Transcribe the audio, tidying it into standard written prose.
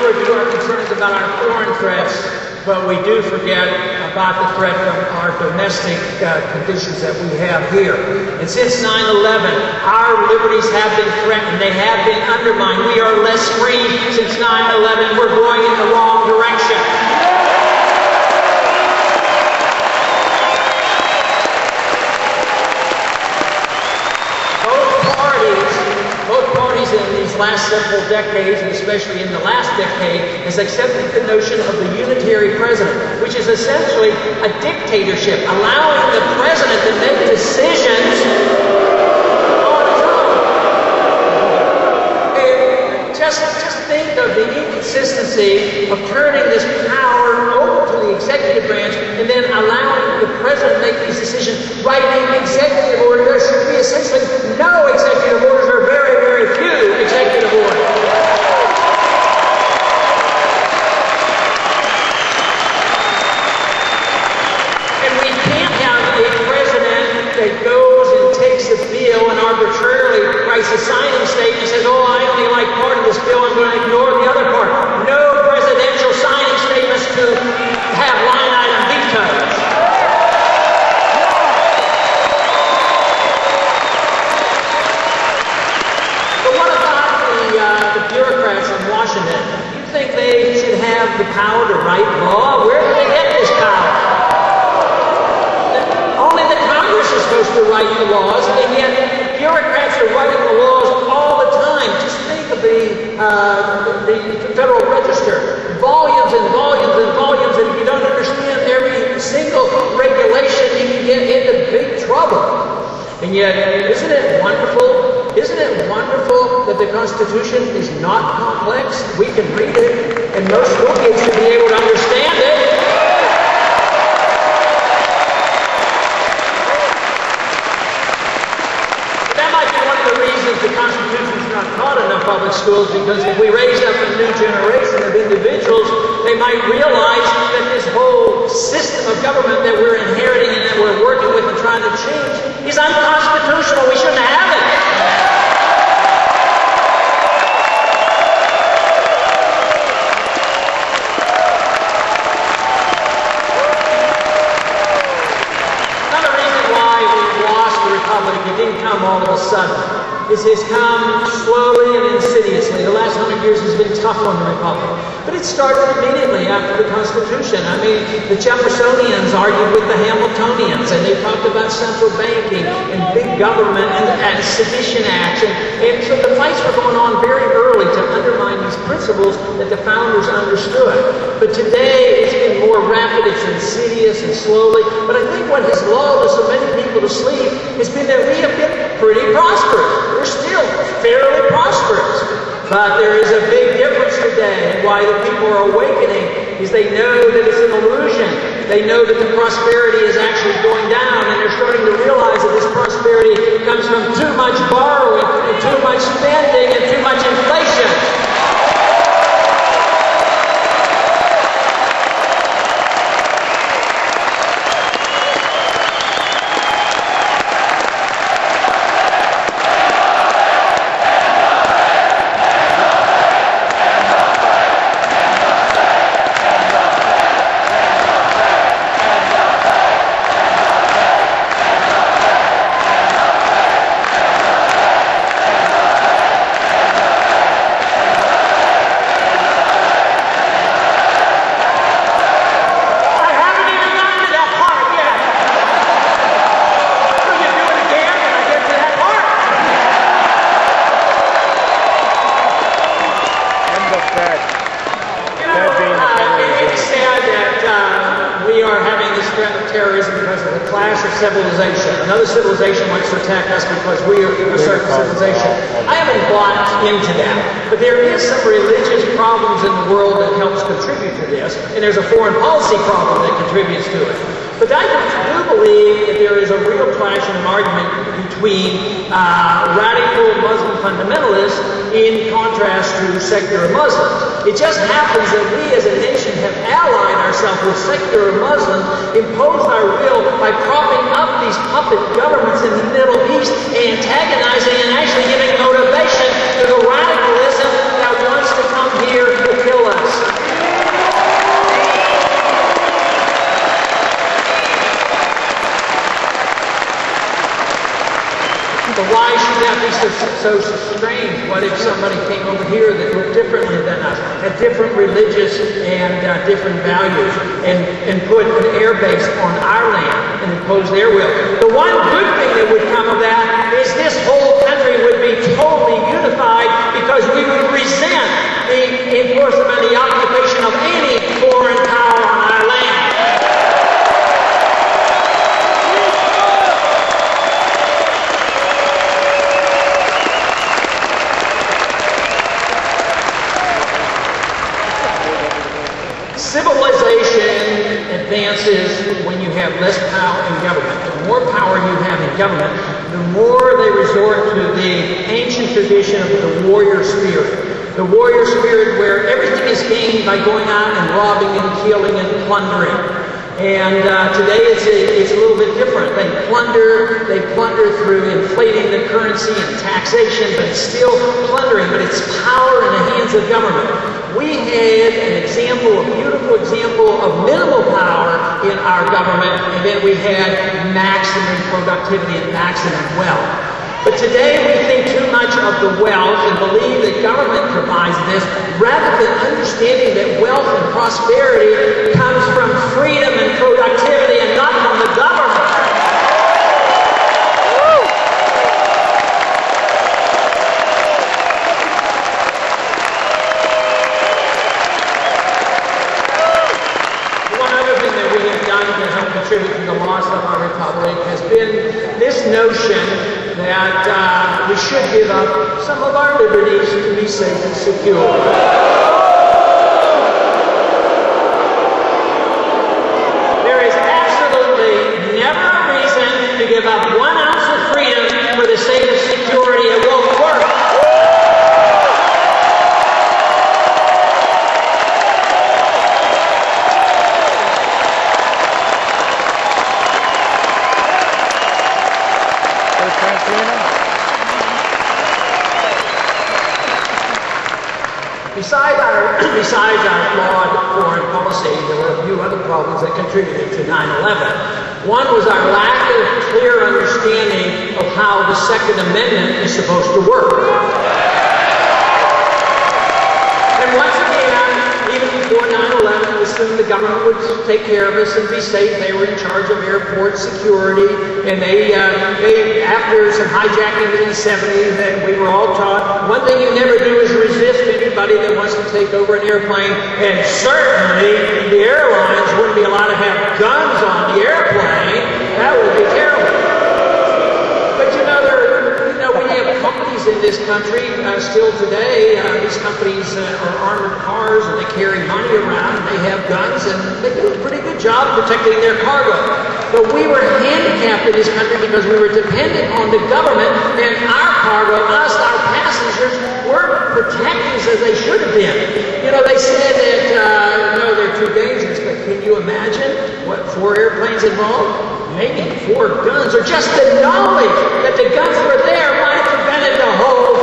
review our concerns about our foreign threats, but we do forget about the threat from our domestic conditions that we have here. And since 9/11, our liberties have been threatened. They have been undermined. We are less free since 9/11. We're going in the wrong direction. Both parties in these last several decades, and especially in the last decade, has accepted the notion of the unitary president, which is essentially a dictatorship, allowing the president to make decisions on his own. And just think of the inconsistency of turning this power over to the executive branch and then allowing the president to make these decisions, writing executive orders. There should be essentially no executive orders, or very, very few executive orders. And we can't have a president that goes and takes a bill and arbitrarily writes a signing statement and says, oh, I only like part of this bill, I'm going to ignore the other part. No presidential signing statements to have line item vetoes. But what about the bureaucrats in Washington? You think they should have the power to write law? Where do they get this power? Only the Congress is supposed to write the laws, and yet bureaucrats are writing the laws all the time. Just think of the Federal Register. Volumes and volumes and volumes, and if you don't understand every single regulation, you can get into big trouble. And yet, isn't it wonderful? Isn't it wonderful that the Constitution is not complex? We can read it, and most school kids should be able to understand it. The Constitution is not taught in our public schools, because if we raise up a new generation of individuals, they might realize that this whole system of government that we're inheriting and that we're working with and trying to change is unconstitutional. We shouldn't have it. Another reason why we've lost the Republic, it didn't come all of a sudden. This has come slowly and insidiously. The last 100 years has been tough on the Republic. But it started immediately after the Constitution. I mean, the Jeffersonians argued with the Hamiltonians, and they talked about central banking and big government and sedition acts. And so the fights were going on very early to undermine these principles that the founders understood. But today, it's been more rapid, it's insidious and slowly. But I think what has lulled so many people to sleep has been that we have been pretty prosperous. We're still fairly prosperous. But there is a big difference today, and why the people are awakening is they know that it's an illusion. They know that the prosperity is actually going down, and they're starting to realize that this prosperity comes from too much borrowing, and too much spending, and too much inflation. Civilization. Another civilization wants to attack us because we are a certain civilization. I haven't bought into that, but there is some religious problems in the world that helps contribute to this, and there's a foreign policy problem that contributes to it. But I do believe that there is a real clash and an argument between radical Muslim fundamentalists in contrast to secular Muslims. It just happens that we as a nation have allied ourselves with secular Muslims, imposed our will by propping up these puppet governments in the Middle East, antagonizing and actually giving motivation to the radicalism that wants to come here to kill us. so strange. What if somebody came over here that looked differently than us, had different religious and different values, and put an air base on our land and impose their will? The one good thing that would come of that is this whole country would be totally unified, because we would resent the enforcement and the occupation of any foreign power on our land. Civilization advances when you have less power in government. The more power you have in government, the more they resort to the ancient tradition of the warrior spirit. The warrior spirit where everything is gained by going out and robbing and killing and plundering. And today it's a little bit different. They plunder through inflating the currency and taxation, but it's still plundering, but it's power in the hands of government. We had an example, a beautiful example of minimal power in our government, and then we had maximum productivity and maximum wealth. But today we think too much of the wealth and believe that government provides this, rather than understanding that wealth and prosperity comes from freedom and productivity and not from the government. One other thing that we have done to help contribute to the loss of our republic has been this notion that we should give up some of our liberties to be safe and secure. There is absolutely never a reason to give up 1 ounce of freedom for the sake of security. It won't work. Besides our flawed foreign policy, there were a few other problems that contributed to 9/11. One was our lack of clear understanding of how the Second Amendment is supposed to work. And once again, even before 9/11, we assumed the government would take care of us and be safe. They were in charge of airport security, and they after some hijacking in the 70s, that we were all taught, one thing you never do is resist anybody that wants to take over an airplane, and certainly the airlines wouldn't be allowed to have guns on the airplane. That would be terrible. But we have companies in this country still today. These companies are armored cars, and they carry money around, and they have guns, and they do a pretty good job protecting their cargo. But we were handicapped in this country because we were dependent on the government, and our cargo, our passengers, weren't protected as they should have been. They said that, no, they're too dangerous, but can you imagine what 4 airplanes involved? Maybe 4 guns, or just the knowledge that the guns were there might have prevented the whole